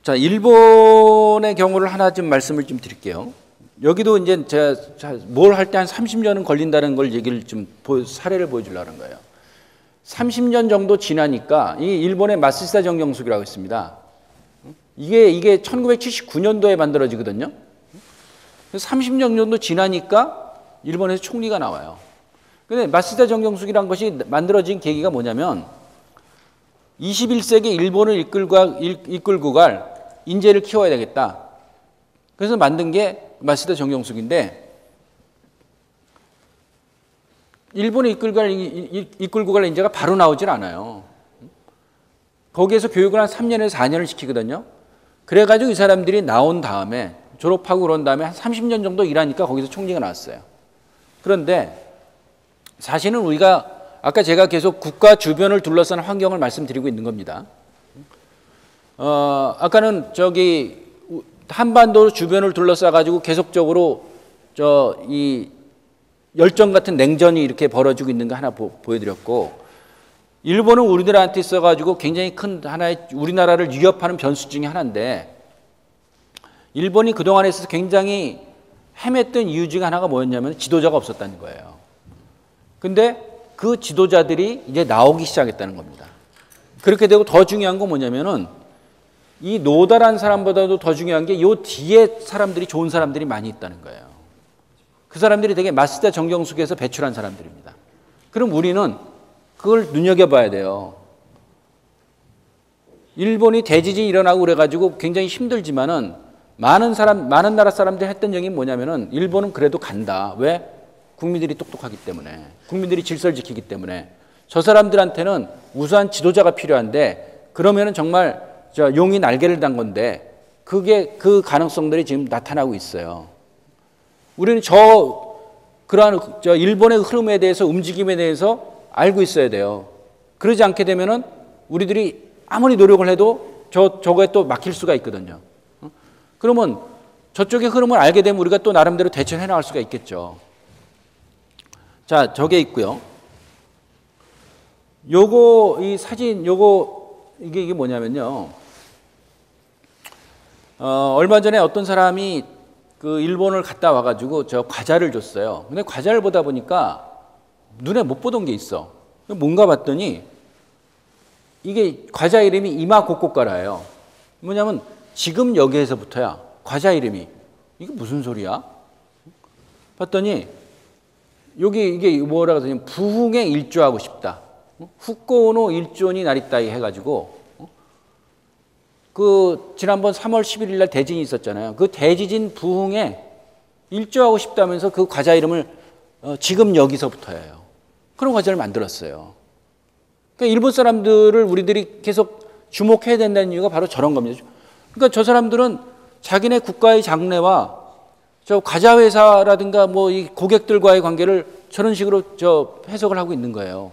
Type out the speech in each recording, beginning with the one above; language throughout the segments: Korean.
자, 일본의 경우를 하나 좀 말씀을 좀 드릴게요. 여기도 이제 제가 뭘 할 때 한 30년은 걸린다는 걸 얘기를 좀 사례를 보여주려는 거예요. 30년 정도 지나니까 이 일본의 마쓰시다 정경숙이라고 있습니다. 이게 1979년도에 만들어지거든요. 30년 정도 지나니까 일본에서 총리가 나와요. 근데 마쓰시다 정경숙이라는 것이 만들어진 계기가 뭐냐면 21세기 일본을 이끌고 갈 인재를 키워야 되겠다. 그래서 만든 게 마쓰시다 정경숙인데, 일본을 이끌고 갈 인재가 바로 나오질 않아요. 거기에서 교육을 한 3년에서 4년을 시키거든요. 그래가지고 이 사람들이 나온 다음에 졸업하고 그런 다음에 한 30년 정도 일하니까 거기서 총리가 나왔어요. 그런데 사실은 우리가 아까 제가 계속 국가 주변을 둘러싼 환경을 말씀드리고 있는 겁니다. 아까는 저기 한반도 주변을 둘러싸가지고 계속적으로 이 열정 같은 냉전이 이렇게 벌어지고 있는 거 하나 보여드렸고, 일본은 우리들한테 있어가지고 굉장히 큰 하나의 우리나라를 위협하는 변수 중에 하나인데, 일본이 그동안에 있어서 굉장히 헤맸던 이유 중에 하나가 뭐였냐면 지도자가 없었다는 거예요. 근데 그 지도자들이 이제 나오기 시작했다는 겁니다. 그렇게 되고 더 중요한 건 뭐냐면은 이 노다란 사람보다도 더 중요한 게 요 뒤에 사람들이 좋은 사람들이 많이 있다는 거예요. 그 사람들이 되게 마쓰시다 정경숙에서 배출한 사람들입니다. 그럼 우리는 그걸 눈여겨봐야 돼요. 일본이 대지진이 일어나고 그래가지고 굉장히 힘들지만은 많은 나라 사람들이 했던 얘기는 뭐냐면은 일본은 그래도 간다. 왜? 국민들이 똑똑하기 때문에, 국민들이 질서를 지키기 때문에. 저 사람들한테는 우수한 지도자가 필요한데, 그러면은 정말 용이 날개를 단 건데, 그게 그 가능성들이 지금 나타나고 있어요. 우리는 그러한 일본의 흐름에 대해서, 움직임에 대해서 알고 있어야 돼요. 그러지 않게 되면은 우리들이 아무리 노력을 해도 저거에 또 막힐 수가 있거든요. 그러면 저쪽의 흐름을 알게 되면 우리가 또 나름대로 대처해 나갈 수가 있겠죠. 자, 저게 있고요. 이 사진, 이게 뭐냐면요. 얼마 전에 어떤 사람이 그 일본을 갔다 와가지고 저 과자를 줬어요. 근데 과자를 보다 보니까 눈에 못 보던 게 있어. 뭔가 봤더니 이게 과자 이름이 이마고꼬까라예요. 뭐냐면 지금 여기에서부터야 과자 이름이. 이게 무슨 소리야? 봤더니 이게 뭐라고 하냐면 부흥에 일조하고 싶다. 후코노 일조니 나리따이 해가지고 그 지난번 3월 11일 날 대진이 있었잖아요. 그 대지진 부흥에 일조하고 싶다면서 그 과자 이름을 지금 여기서부터예요. 그런 과자를 만들었어요. 그러니까 일본 사람들을 우리들이 계속 주목해야 된다는 이유가 바로 저런 겁니다. 그러니까 저 사람들은 자기네 국가의 장래와 저 과자 회사라든가 뭐 이 고객들과의 관계를 저런 식으로 해석을 하고 있는 거예요.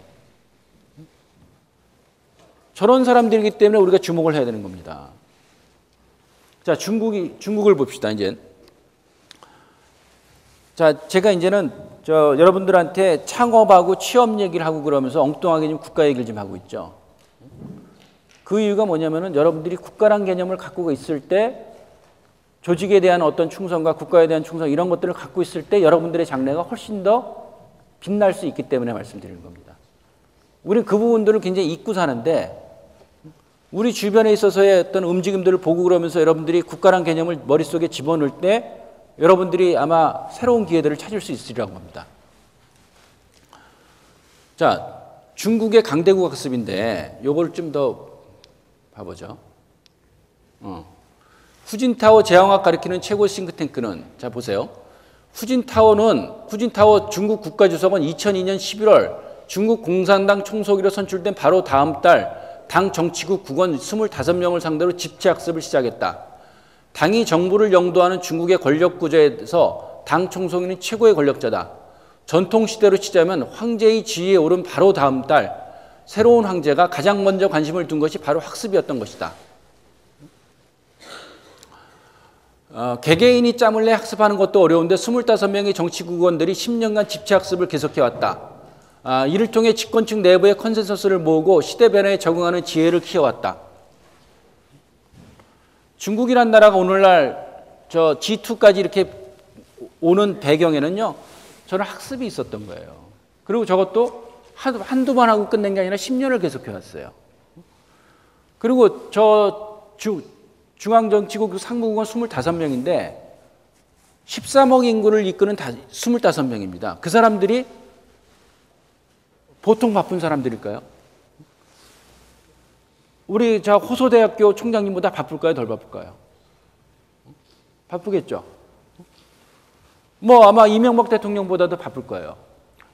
저런 사람들이기 때문에 우리가 주목을 해야 되는 겁니다. 자, 중국을 봅시다, 이제. 자, 제가 이제는 여러분들한테 창업하고 취업 얘기를 하고 그러면서 엉뚱하게 좀 국가 얘기를 좀 하고 있죠. 그 이유가 뭐냐면은 여러분들이 국가란 개념을 갖고 있을 때 조직에 대한 어떤 충성과 국가에 대한 충성 이런 것들을 갖고 있을 때 여러분들의 장래가 훨씬 더 빛날 수 있기 때문에 말씀드리는 겁니다. 우리는 그 부분들을 굉장히 잊고 사는데 우리 주변에 있어서의 어떤 움직임들을 보고 그러면서 여러분들이 국가란 개념을 머릿속에 집어넣을 때 여러분들이 아마 새로운 기회들을 찾을 수 있으리라고 합니다. 자, 중국의 강대국 학습인데 요걸 좀 더 봐보죠. 후진타오 제왕학 가리키는 최고 싱크탱크는, 자 보세요. 후진타오 중국 국가주석은 2002년 11월 중국 공산당 총서기로 선출된 바로 다음 달 당 정치국 국원 25명을 상대로 집체학습을 시작했다. 당이 정부를 영도하는 중국의 권력 구조에서 당 총서기는 최고의 권력자다. 전통시대로 치자면 황제의 지위에 오른 바로 다음 달 새로운 황제가 가장 먼저 관심을 둔 것이 바로 학습이었던 것이다. 개개인이 짬을 내 학습하는 것도 어려운데 25명의 정치국원들이 10년간 집체학습을 계속해왔다. 이를 통해 집권층 내부의 컨센서스를 모으고 시대 변화에 적응하는 지혜를 키워왔다. 중국이란 나라가 오늘날 저 G2까지 이렇게 오는 배경에는요, 저는 학습이 있었던 거예요. 그리고 저것도 한두 번 하고 끝낸 게 아니라 10년을 계속해 왔어요. 그리고 저 중앙정치국 상무국은 25명인데 13억 인구를 이끄는 25명입니다. 그 사람들이 보통 바쁜 사람들일까요? 우리 호소대학교 총장님보다 바쁠까요? 덜 바쁠까요? 바쁘겠죠. 뭐 아마 이명박 대통령보다도 바쁠 거예요.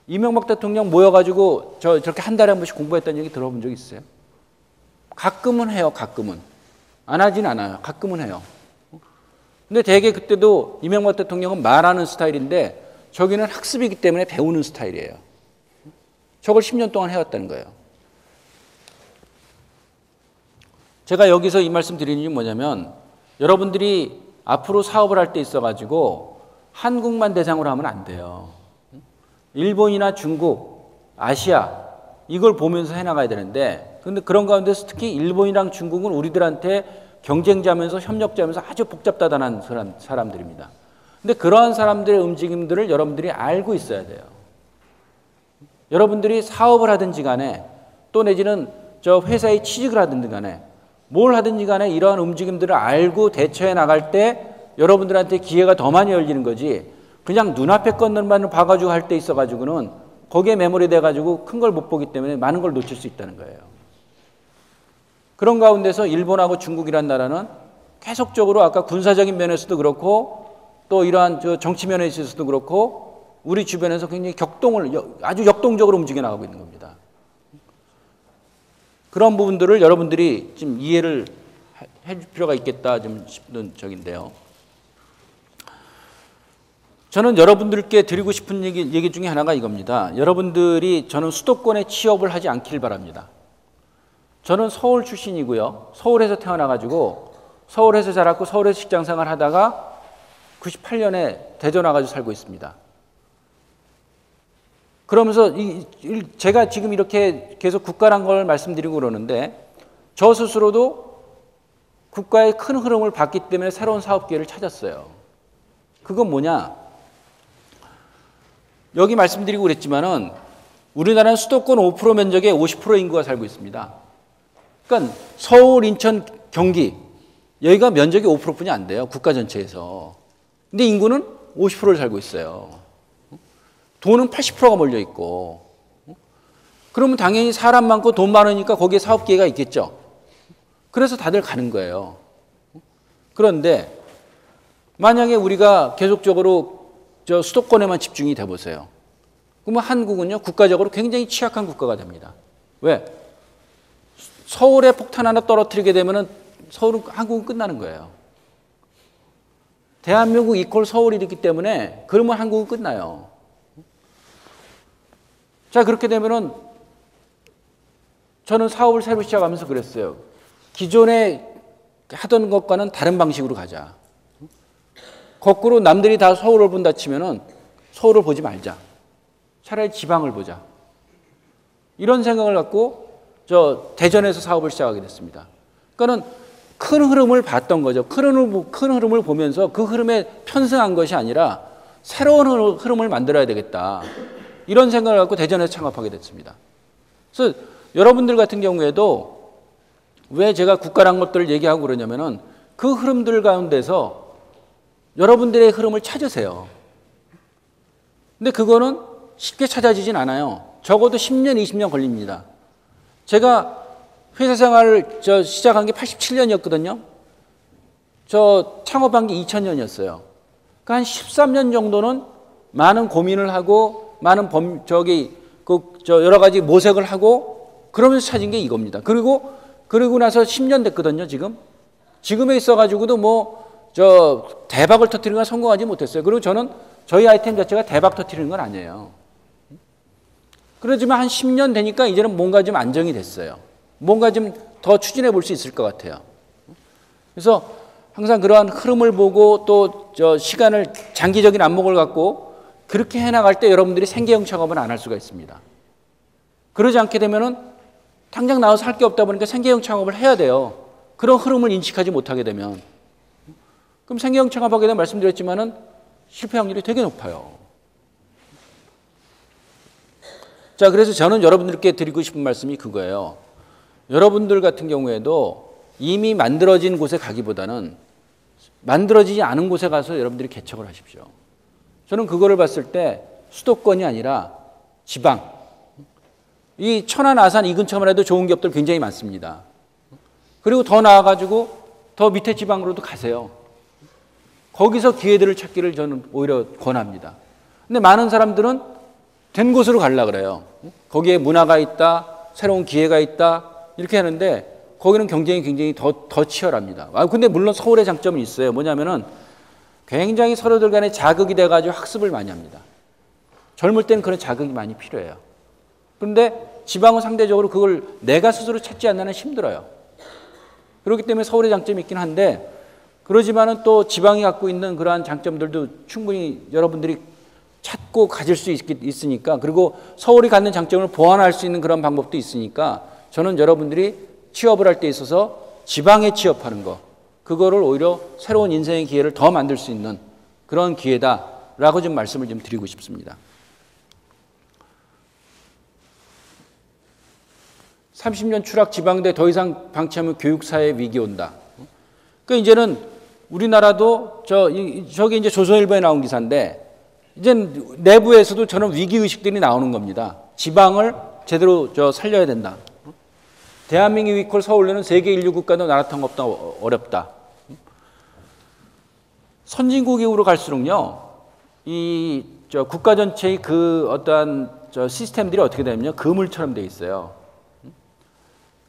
이명박 대통령 모여가지고 저렇게 한 달에 한 번씩 공부했다는 얘기 들어본 적 있어요? 가끔은 해요. 가끔은. 안 하진 않아요. 가끔은 해요. 근데 대개 그때도 이명박 대통령은 말하는 스타일인데 저기는 학습이기 때문에 배우는 스타일이에요. 저걸 10년 동안 해왔다는 거예요. 제가 여기서 이 말씀 드리는 게 뭐냐면 여러분들이 앞으로 사업을 할 때 있어가지고 한국만 대상으로 하면 안 돼요. 일본이나 중국, 아시아 이걸 보면서 해나가야 되는데 근데 그런 가운데서 특히 일본이랑 중국은 우리들한테 경쟁자면서 협력자면서 아주 복잡다단한 사람들입니다. 근데 그러한 사람들의 움직임들을 여러분들이 알고 있어야 돼요. 여러분들이 사업을 하든지 간에 또 내지는 저 회사에 취직을 하든지 간에 뭘 하든지 간에 이러한 움직임들을 알고 대처해 나갈 때 여러분들한테 기회가 더 많이 열리는 거지 그냥 눈앞에 것만 봐가지고 할 때 있어가지고는 거기에 매몰이 돼가지고 큰 걸 못 보기 때문에 많은 걸 놓칠 수 있다는 거예요. 그런 가운데서 일본하고 중국이란 나라는 계속적으로 아까 군사적인 면에서도 그렇고 또 이러한 정치 면에 있어서도 그렇고 우리 주변에서 굉장히 아주 역동적으로 움직여 나가고 있는 겁니다. 그런 부분들을 여러분들이 좀 이해를 해 줄 필요가 있겠다 좀 싶은 적인데요. 저는 여러분들께 드리고 싶은 얘기 중에 하나가 이겁니다. 여러분들이 저는 수도권에 취업을 하지 않길 바랍니다. 저는 서울 출신이고요. 서울에서 태어나가지고 서울에서 자랐고 서울에서 직장생활 하다가 98년에 대전 와가지고 살고 있습니다. 그러면서 제가 지금 이렇게 계속 국가란 걸 말씀드리고 그러는데 저 스스로도 국가의 큰 흐름을 봤기 때문에 새로운 사업 기회를 찾았어요. 그건 뭐냐? 여기 말씀드리고 그랬지만은 우리나라는 수도권 5% 면적에 50% 인구가 살고 있습니다. 그러니까 서울, 인천, 경기 여기가 면적이 5%뿐이 안 돼요. 국가 전체에서. 근데 인구는 50%를 살고 있어요. 돈은 80%가 몰려 있고. 그러면 당연히 사람 많고 돈 많으니까 거기에 사업 기회가 있겠죠. 그래서 다들 가는 거예요. 그런데 만약에 우리가 계속적으로 저 수도권에만 집중이 돼 보세요. 그러면 한국은요 국가적으로 굉장히 취약한 국가가 됩니다. 왜? 서울에 폭탄 하나 떨어뜨리게 되면은 한국은 끝나는 거예요. 대한민국 이퀄 서울이기 때문에 그러면 한국은 끝나요. 자 그렇게 되면은 저는 사업을 새로 시작하면서 그랬어요. 기존에 하던 것과는 다른 방식으로 가자. 거꾸로 남들이 다 서울을 본다 치면은 서울을 보지 말자. 차라리 지방을 보자. 이런 생각을 갖고 저 대전에서 사업을 시작하게 됐습니다. 그러니까는 큰 흐름을 봤던 거죠. 큰 흐름을 보면서 그 흐름에 편승한 것이 아니라 새로운 흐름을 만들어야 되겠다. 이런 생각을 갖고 대전에서 창업하게 됐습니다. 그래서 여러분들 같은 경우에도 왜 제가 국가란 것들을 얘기하고 그러냐면은 그 흐름들 가운데서 여러분들의 흐름을 찾으세요. 근데 그거는 쉽게 찾아지진 않아요. 적어도 10년, 20년 걸립니다. 제가 회사 생활을 시작한 게 87년이었거든요. 저 창업한 게 2000년이었어요. 그러니까 한 13년 정도는 많은 고민을 하고 많은 여러 가지 모색을 하고 그러면서 찾은 게 이겁니다. 그리고 나서 10년 됐거든요, 지금. 지금에 있어가지고도 대박을 터뜨리는 건 성공하지 못했어요. 그리고 저는 저희 아이템 자체가 대박 터뜨리는 건 아니에요. 그러지만 한 10년 되니까 이제는 뭔가 좀 안정이 됐어요. 뭔가 좀 더 추진해 볼 수 있을 것 같아요. 그래서 항상 그러한 흐름을 보고 또 시간을 장기적인 안목을 갖고 그렇게 해나갈 때 여러분들이 생계형 창업은 안 할 수가 있습니다. 그러지 않게 되면은 당장 나와서 할 게 없다 보니까 생계형 창업을 해야 돼요. 그런 흐름을 인식하지 못하게 되면. 그럼 생계형 창업하게 되면 말씀드렸지만은 실패 확률이 되게 높아요. 자, 그래서 저는 여러분들께 드리고 싶은 말씀이 그거예요. 여러분들 같은 경우에도 이미 만들어진 곳에 가기보다는 만들어지지 않은 곳에 가서 여러분들이 개척을 하십시오. 저는 그거를 봤을 때 수도권이 아니라 지방, 이 천안, 아산 이 근처만 해도 좋은 기업들 굉장히 많습니다. 그리고 더 나아가지고 더 밑에 지방으로도 가세요. 거기서 기회들을 찾기를 저는 오히려 권합니다. 근데 많은 사람들은 된 곳으로 가려고 그래요. 거기에 문화가 있다, 새로운 기회가 있다, 이렇게 하는데 거기는 경쟁이 굉장히 더 치열합니다. 근데 물론 서울의 장점은 있어요. 뭐냐면은 굉장히 서로들 간에 자극이 돼가지고 학습을 많이 합니다. 젊을 때는 그런 자극이 많이 필요해요. 그런데 지방은 상대적으로 그걸 내가 스스로 찾지 않는 한 힘들어요. 그렇기 때문에 서울의 장점이 있긴 한데, 그러지만은 또 지방이 갖고 있는 그러한 장점들도 충분히 여러분들이 찾고 가질 수 있으니까, 그리고 서울이 갖는 장점을 보완할 수 있는 그런 방법도 있으니까, 저는 여러분들이 취업을 할 때 있어서 지방에 취업하는 거, 그거를 오히려 새로운 인생의 기회를 더 만들 수 있는 그런 기회다라고 좀 말씀을 좀 드리고 싶습니다. 30년 추락 지방대 더 이상 방치하면 교육사회 위기 온다. 그러니까 이제는 우리나라도 저기 이제 조선일보에 나온 기사인데, 이제 내부에서도 저는 위기 의식들이 나오는 겁니다. 지방을 제대로 살려야 된다. 대한민국 이퀄 서울에는 세계 인류 국가도 나라탕 없다, 어렵다. 선진국으로 갈수록요, 국가 전체의 그 어떠한 시스템들이 어떻게 되냐면요, 그물처럼 돼 있어요.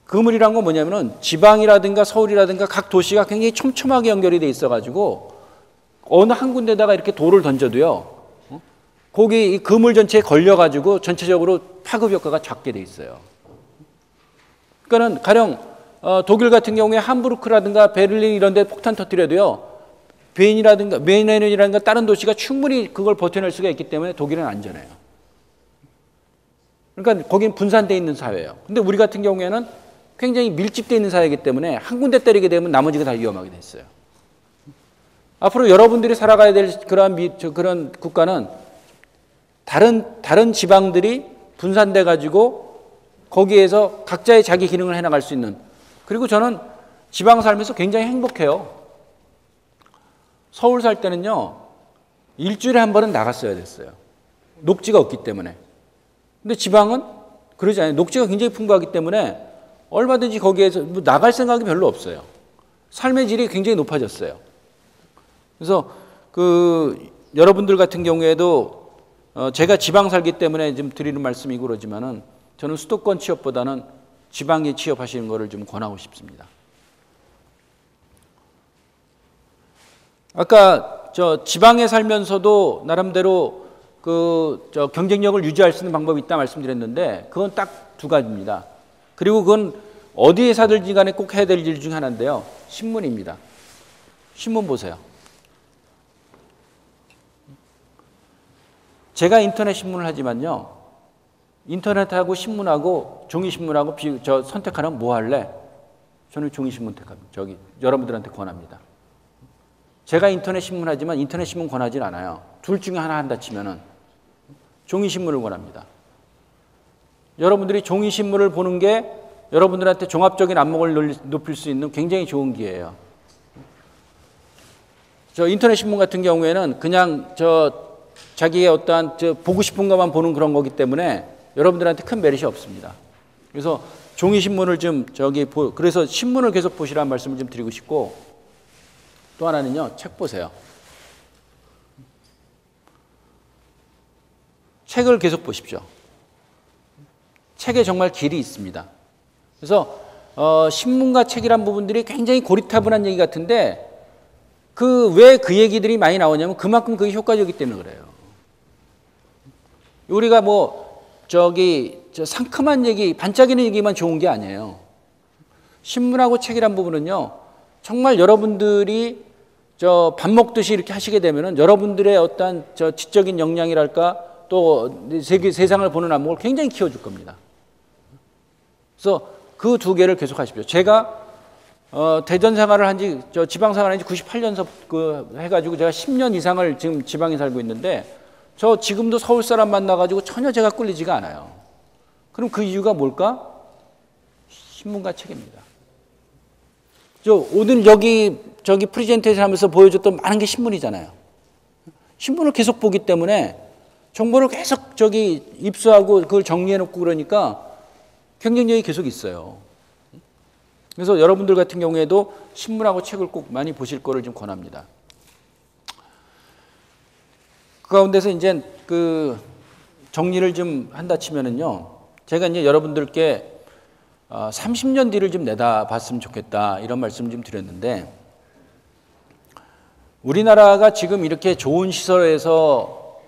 그물이란 건 뭐냐면은 지방이라든가 서울이라든가 각 도시가 굉장히 촘촘하게 연결이 돼 있어가지고 어느 한 군데다가 이렇게 돌을 던져도요, 거기 이 그물 전체에 걸려가지고 전체적으로 파급 효과가 작게 돼 있어요. 그러니까는 가령 독일 같은 경우에 함부르크라든가 베를린 이런 데 폭탄 터뜨려도요, 베른이라든가 다른 도시가 충분히 그걸 버텨낼 수가 있기 때문에 독일은 안전해요. 그러니까 거긴 분산되어 있는 사회예요. 근데 우리 같은 경우에는 굉장히 밀집되어 있는 사회이기 때문에 한 군데 때리게 되면 나머지가 다 위험하게 됐어요. 앞으로 여러분들이 살아가야 될 그런 국가는 다른 지방들이 분산돼 가지고 거기에서 각자의 자기 기능을 해나갈 수 있는, 그리고 저는 지방 살면서 굉장히 행복해요. 서울 살 때는요, 일주일에 한 번은 나갔어야 됐어요. 녹지가 없기 때문에. 근데 지방은 그러지 않아요. 녹지가 굉장히 풍부하기 때문에 얼마든지 거기에서 나갈 생각이 별로 없어요. 삶의 질이 굉장히 높아졌어요. 그래서 여러분들 같은 경우에도 제가 지방 살기 때문에 좀 드리는 말씀이고 그러지만은 저는 수도권 취업보다는 지방에 취업하시는 것을 좀 권하고 싶습니다. 아까 지방에 살면서도 나름대로 경쟁력을 유지할 수 있는 방법이 있다 말씀드렸는데, 그건 딱 두 가지입니다. 그리고 그건 어디에 사든지 간에 꼭 해야 될 일 중 하나인데요, 신문입니다. 신문 보세요. 제가 인터넷 신문을 하지만요, 인터넷하고 신문하고 종이신문하고 선택하라면 뭐 할래? 저는 종이신문 택합니다. 여러분들한테 권합니다. 제가 인터넷 신문 하지만 인터넷 신문 권하진 않아요. 둘 중에 하나 한다 치면은 종이신문을 권합니다. 여러분들이 종이신문을 보는 게 여러분들한테 종합적인 안목을 높일 수 있는 굉장히 좋은 기회예요. 인터넷 신문 같은 경우에는 그냥 자기의 어떠한 보고 싶은 것만 보는 그런 거기 때문에 여러분들한테 큰 메리트 없습니다. 그래서 종이신문을 그래서 신문을 계속 보시라는 말씀을 좀 드리고 싶고, 또 하나는요, 책 보세요. 책을 계속 보십시오. 책에 정말 길이 있습니다. 그래서 신문과 책이란 부분들이 굉장히 고리타분한 얘기 같은데, 왜 그 얘기들이 많이 나오냐면 그만큼 그게 효과적이기 때문에 그래요. 우리가 상큼한 얘기, 반짝이는 얘기만 좋은 게 아니에요. 신문하고 책이란 부분은요, 정말 여러분들이 밥 먹듯이 이렇게 하시게 되면은 여러분들의 어떤 지적인 역량이랄까, 또 세상을 보는 안목을 굉장히 키워줄 겁니다. 그래서 그 두 개를 계속 하십시오. 제가 대전 생활을 지방 생활을 한 지 98년서 해가지고 제가 10년 이상을 지금 지방에 살고 있는데 저 지금도 서울 사람 만나가지고 전혀 제가 꿀리지가 않아요. 그럼 그 이유가 뭘까? 신문과 책입니다. 오늘 저기 프레젠테이션 하면서 보여줬던 많은 게 신문이잖아요. 신문을 계속 보기 때문에 정보를 계속 입수하고 그걸 정리해놓고 그러니까 경쟁력이 계속 있어요. 그래서 여러분들 같은 경우에도 신문하고 책을 꼭 많이 보실 거를 좀 권합니다. 그 가운데서 이제 정리를 좀 한다 치면은요, 제가 이제 여러분들께 30년 뒤를 좀 내다봤으면 좋겠다 이런 말씀 좀 드렸는데, 우리나라가 지금 이렇게 좋은 시설에서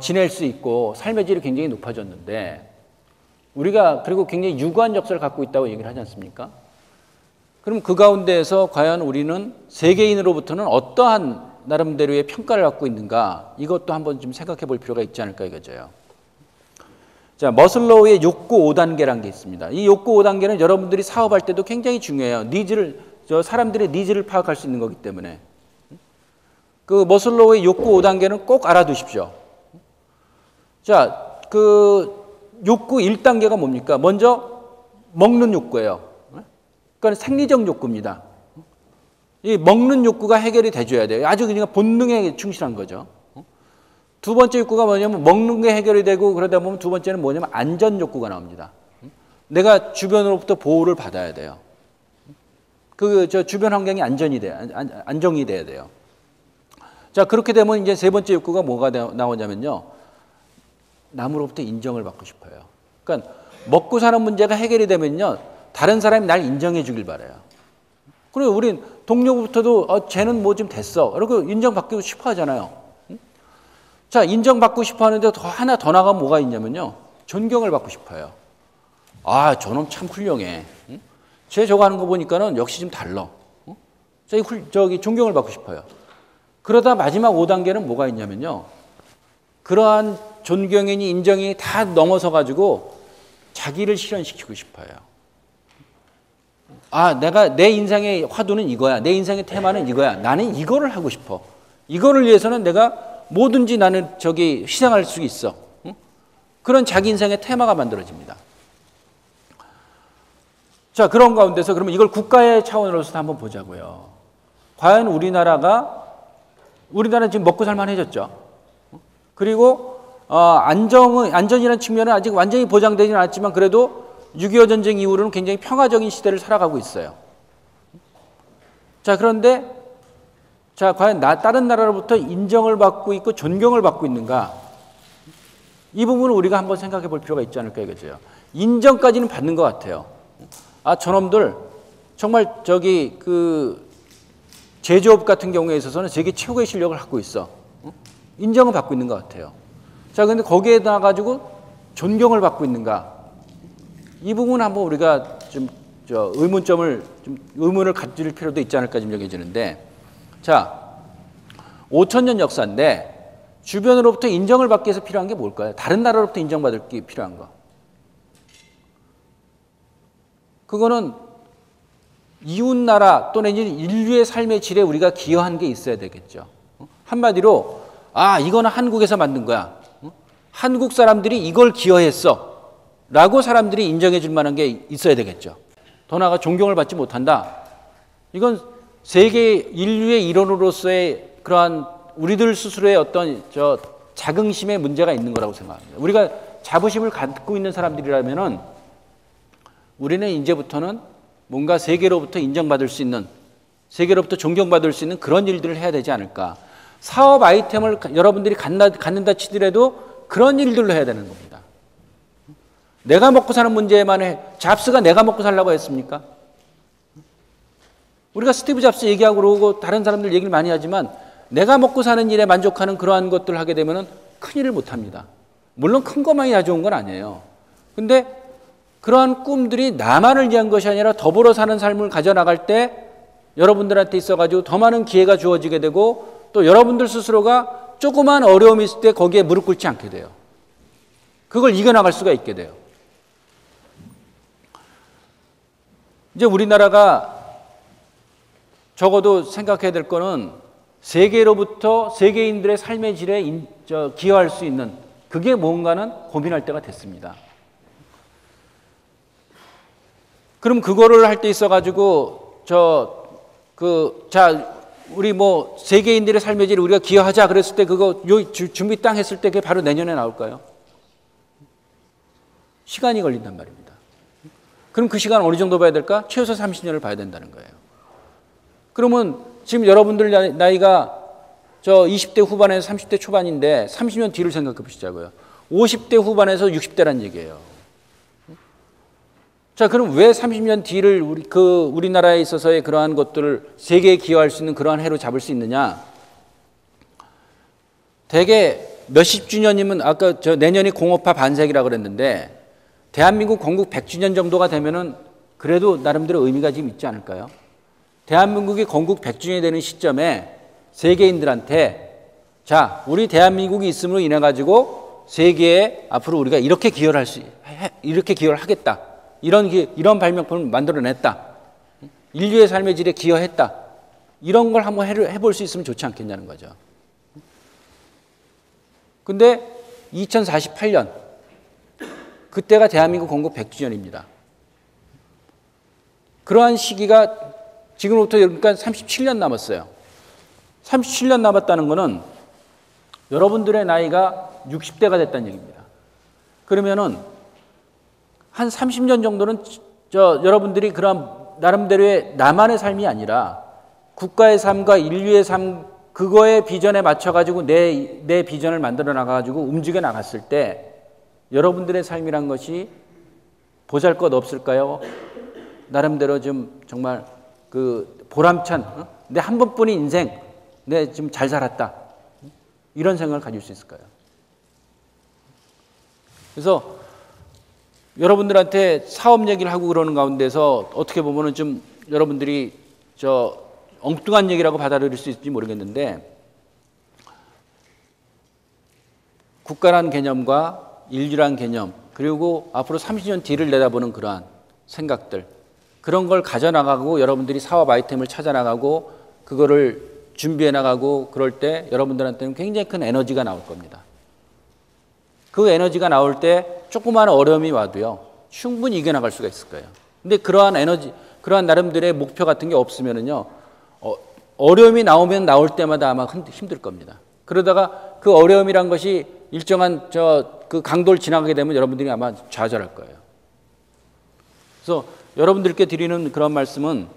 지낼 수 있고 삶의 질이 굉장히 높아졌는데, 우리가 그리고 굉장히 유구한 역사를 갖고 있다고 얘기를 하지 않습니까? 그럼 그 가운데에서 과연 우리는 세계인으로부터는 어떠한 나름대로의 평가를 갖고 있는가, 이것도 한번 좀 생각해 볼 필요가 있지 않을까 이거죠. 자, 머슬로우의 욕구 5단계라는 게 있습니다. 이 욕구 5단계는 여러분들이 사업할 때도 굉장히 중요해요. 사람들의 니즈를 파악할 수 있는 거기 때문에. 그 머슬로우의 욕구 5단계는 꼭 알아두십시오. 자, 욕구 1단계가 뭡니까? 먼저 먹는 욕구예요. 그러니까 생리적 욕구입니다. 이 먹는 욕구가 해결이 돼줘야 돼요. 아주 그냥 본능에 충실한 거죠. 두 번째 욕구가 뭐냐면 먹는 게 해결이 되고 그러다 보면 두 번째는 뭐냐면 안전 욕구가 나옵니다. 내가 주변으로부터 보호를 받아야 돼요. 주변 환경이 안정이 돼야 돼요. 자, 그렇게 되면 이제 세 번째 욕구가 뭐가 나오냐면요, 남으로부터 인정을 받고 싶어요. 그러니까 먹고 사는 문제가 해결이 되면요, 다른 사람이 날 인정해 주길 바라요. 그리고 우린 동료부터도 쟤는 뭐 좀 됐어, 그리고 인정받고 싶어 하잖아요. 자, 인정받고 싶어 하는데 하나 더 나가면 뭐가 있냐면요, 존경을 받고 싶어요. 아, 저놈 참 훌륭해. 쟤 저거 하는 거 보니까는 역시 좀 달라. 존경을 받고 싶어요. 그러다 마지막 5단계는 뭐가 있냐면요, 그러한 존경이니 인정이 다 넘어서 자기를 실현시키고 싶어요. 내 인생의 화두는 이거야. 내 인생의 테마는 이거야. 나는 이거를 하고 싶어. 이거를 위해서는 내가 뭐든지 나는 희생할 수 있어. 그런 자기 인생의 테마가 만들어집니다. 자, 그런 가운데서 그러면 이걸 국가의 차원으로서 한번 보자고요. 과연 우리나라는 지금 먹고 살만해졌죠. 그리고 안전이라는 측면은 아직 완전히 보장되지는 않았지만 그래도 6.25 전쟁 이후로는 굉장히 평화적인 시대를 살아가고 있어요. 자, 그런데 과연 다른 나라로부터 인정을 받고 있고 존경을 받고 있는가? 이 부분을 우리가 한번 생각해 볼 필요가 있지 않을까 이거죠. 인정까지는 받는 것 같아요. 저놈들 정말 제조업 같은 경우에 있어서는 세계 최고의 실력을 갖고 있어. 인정을 받고 있는 것 같아요. 자, 근데 거기에다 가지고 존경을 받고 있는가? 이 부분 한번 우리가 의문을 가질 필요도 있지 않을까 좀 여겨지는데, 자, 5,000년 역사인데 주변으로부터 인정을 받기 위해서 필요한 게 뭘까요? 다른 나라로부터 인정받을 게 필요한 거. 그거는 이웃나라 또는 인류의 삶의 질에 우리가 기여한 게 있어야 되겠죠. 한마디로 이거는 한국에서 만든 거야. 한국 사람들이 이걸 기여했어 라고 사람들이 인정해 줄 만한 게 있어야 되겠죠. 더 나아가 존경을 받지 못한다. 이건 세계 인류의 일원으로서의 그러한 우리들 스스로의 어떤 자긍심의 문제가 있는 거라고 생각합니다. 우리가 자부심을 갖고 있는 사람들이라면은 우리는 이제부터는 뭔가 세계로부터 인정받을 수 있는, 세계로부터 존경받을 수 있는 그런 일들을 해야 되지 않을까. 사업 아이템을 여러분들이 갖는다 치더라도 그런 일들로 해야 되는 겁니다. 내가 먹고 사는 문제에만 잡스가 내가 먹고 살라고 했습니까? 우리가 스티브 잡스 얘기하고 그러고 다른 사람들 얘기를 많이 하지만 내가 먹고 사는 일에 만족하는 그러한 것들을 하게 되면 큰일을 못합니다. 물론 큰 것만이 다 좋은 건 아니에요. 근데 그러한 꿈들이 나만을 위한 것이 아니라 더불어 사는 삶을 가져나갈 때 여러분들한테 있어가지고 더 많은 기회가 주어지게 되고 또 여러분들 스스로가 조그만 어려움이 있을 때 거기에 무릎 꿇지 않게 돼요. 그걸 이겨나갈 수가 있게 돼요. 이제 우리나라가 적어도 생각해야 될 거는 세계로부터 세계인들의 삶의 질에 기여할 수 있는 그게 뭔가는 고민할 때가 됐습니다. 그럼 그거를 할 때 있어가지고 우리 뭐 세계인들의 삶의 질에 우리가 기여하자 그랬을 때 그거 준비 땅 했을 때 그게 바로 내년에 나올까요? 시간이 걸린단 말입니다. 그럼 그 시간 어느 정도 봐야 될까? 최소 30년을 봐야 된다는 거예요. 그러면 지금 여러분들 나이가 20대 후반에서 30대 초반인데 30년 뒤를 생각해 보시자고요. 50대 후반에서 60대란 얘기예요. 자, 그럼 왜 30년 뒤를 우리나라에 있어서의 그러한 것들을 세계에 기여할 수 있는 그러한 해로 잡을 수 있느냐? 대개 몇십 주년이면 아까 내년이 공업화 반세기라고 그랬는데 대한민국 건국 100주년 정도가 되면은 그래도 나름대로 의미가 좀 있지 않을까요? 대한민국이 건국 100주년이 되는 시점에 세계인들한테 자, 우리 대한민국이 있음으로 인해 가지고 세계에 앞으로 우리가 이렇게 기여를 하겠다. 이런 발명품을 만들어냈다. 인류의 삶의 질에 기여했다. 이런 걸 한번 해볼 수 있으면 좋지 않겠냐는 거죠. 근데 2048년 그때가 대한민국 건국 100주년입니다. 그러한 시기가 지금부터 그러니까 37년 남았어요. 37년 남았다는 것은 여러분들의 나이가 60대가 됐다는 얘기입니다. 그러면은 한 30년 정도는 여러분들이 그런 나름대로의 나만의 삶이 아니라 국가의 삶과 인류의 삶 그거의 비전에 맞춰가지고 내 비전을 만들어 나가가지고 움직여 나갔을 때 여러분들의 삶이란 것이 보잘것 없을까요? 나름대로 좀 정말 그 보람찬 내 한 번뿐인 인생 내 지금 잘 살았다 이런 생각을 가질 수 있을까요? 그래서 여러분들한테 사업 얘기를 하고 그러는 가운데서 어떻게 보면은 좀 여러분들이 엉뚱한 얘기라고 받아들일 수 있을지 모르겠는데 국가란 개념과 인류란 개념 그리고 앞으로 30년 뒤를 내다보는 그러한 생각들 그런 걸 가져나가고 여러분들이 사업 아이템을 찾아나가고 그거를 준비해 나가고 그럴 때 여러분들한테는 굉장히 큰 에너지가 나올 겁니다. 그 에너지가 나올 때 조그마한 어려움이 와도요 충분히 이겨나갈 수가 있을 거예요. 근데 그러한 에너지 그러한 나름대로의 목표 같은 게 없으면은요 어려움이 나오면 나올 때마다 아마 힘들 겁니다. 그러다가 그 어려움이란 것이 일정한 그 강도를 지나가게 되면 여러분들이 아마 좌절할 거예요. 그래서 여러분들께 드리는 그런 말씀은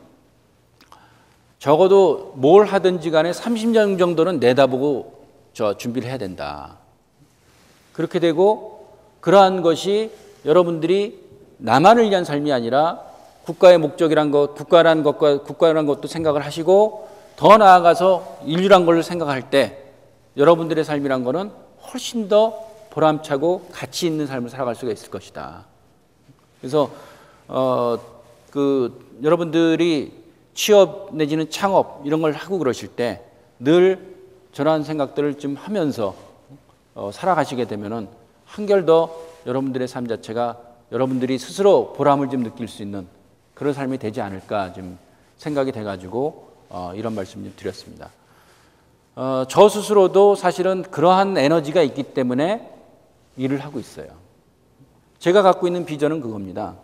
적어도 뭘 하든지 간에 30년 정도는 내다보고 준비를 해야 된다. 그렇게 되고 그러한 것이 여러분들이 나만을 위한 삶이 아니라 국가의 목적이란 것, 국가라는 것도 생각을 하시고 더 나아가서 인류란 걸 생각할 때 여러분들의 삶이란 거는 훨씬 더 보람차고 가치 있는 삶을 살아갈 수가 있을 것이다. 그래서 여러분들이 취업 내지는 창업 이런 걸 하고 그러실 때 늘 저런 생각들을 좀 하면서 살아가시게 되면은 한결 더 여러분들의 삶 자체가 여러분들이 스스로 보람을 좀 느낄 수 있는 그런 삶이 되지 않을까 좀 생각이 돼가지고 이런 말씀 좀 드렸습니다. 저 스스로도 사실은 그러한 에너지가 있기 때문에 일을 하고 있어요. 제가 갖고 있는 비전은 그겁니다.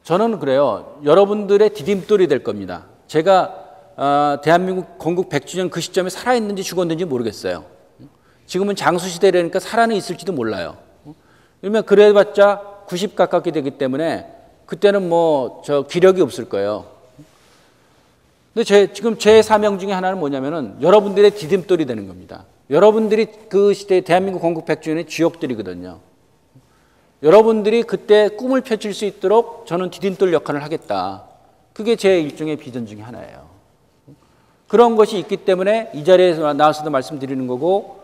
저는 그래요. 여러분들의 디딤돌이 될 겁니다. 제가 대한민국 건국 100주년 그 시점에 살아있는지 죽었는지 모르겠어요. 지금은 장수시대라니까 살아는 있을지도 몰라요. 그러면 그래봤자 90 가깝게 되기 때문에 그때는 기력이 없을 거예요. 근데 지금 제 사명 중에 하나는 뭐냐면은 여러분들의 디딤돌이 되는 겁니다. 여러분들이 그 시대에 대한민국 건국 100주년의 주역들이거든요. 여러분들이 그때 꿈을 펼칠 수 있도록 저는 디딤돌 역할을 하겠다. 그게 제 일종의 비전 중에 하나예요. 그런 것이 있기 때문에 이 자리에 나와서도 말씀드리는 거고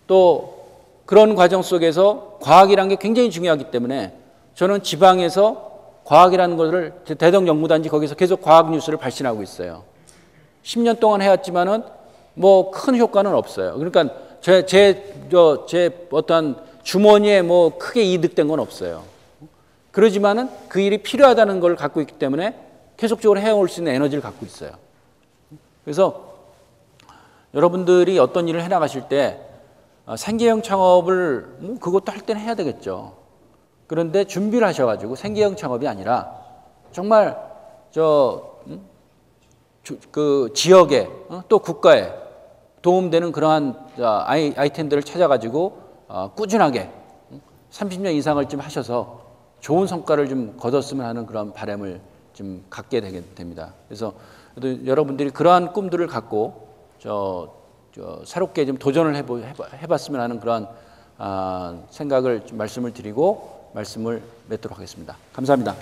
또 그런 과정 속에서 과학이라는 게 굉장히 중요하기 때문에 저는 지방에서 과학이라는 것을 대덕연구단지 거기서 계속 과학 뉴스를 발신하고 있어요. 10년 동안 해왔지만은 큰 효과는 없어요. 그러니까 제 어떤 주머니에 크게 이득된 건 없어요. 그러지만은 그 일이 필요하다는 걸 갖고 있기 때문에 계속적으로 해올 수 있는 에너지를 갖고 있어요. 그래서 여러분들이 어떤 일을 해나가실 때 생계형 창업을 뭐 그것도 할 때는 해야 되겠죠. 그런데 준비를 하셔가지고 생계형 창업이 아니라 정말 그 지역에 또 국가에 도움되는 그러한 아이템들을 찾아가지고 꾸준하게 30년 이상을 좀 하셔서 좋은 성과를 좀 거뒀으면 하는 그런 바람을 좀 갖게 됩니다. 그래서 여러분들이 그러한 꿈들을 갖고 새롭게 좀 도전을 해봤으면 하는 그런 생각을 좀 말씀을 드리고 말씀을 맺도록 하겠습니다. 감사합니다.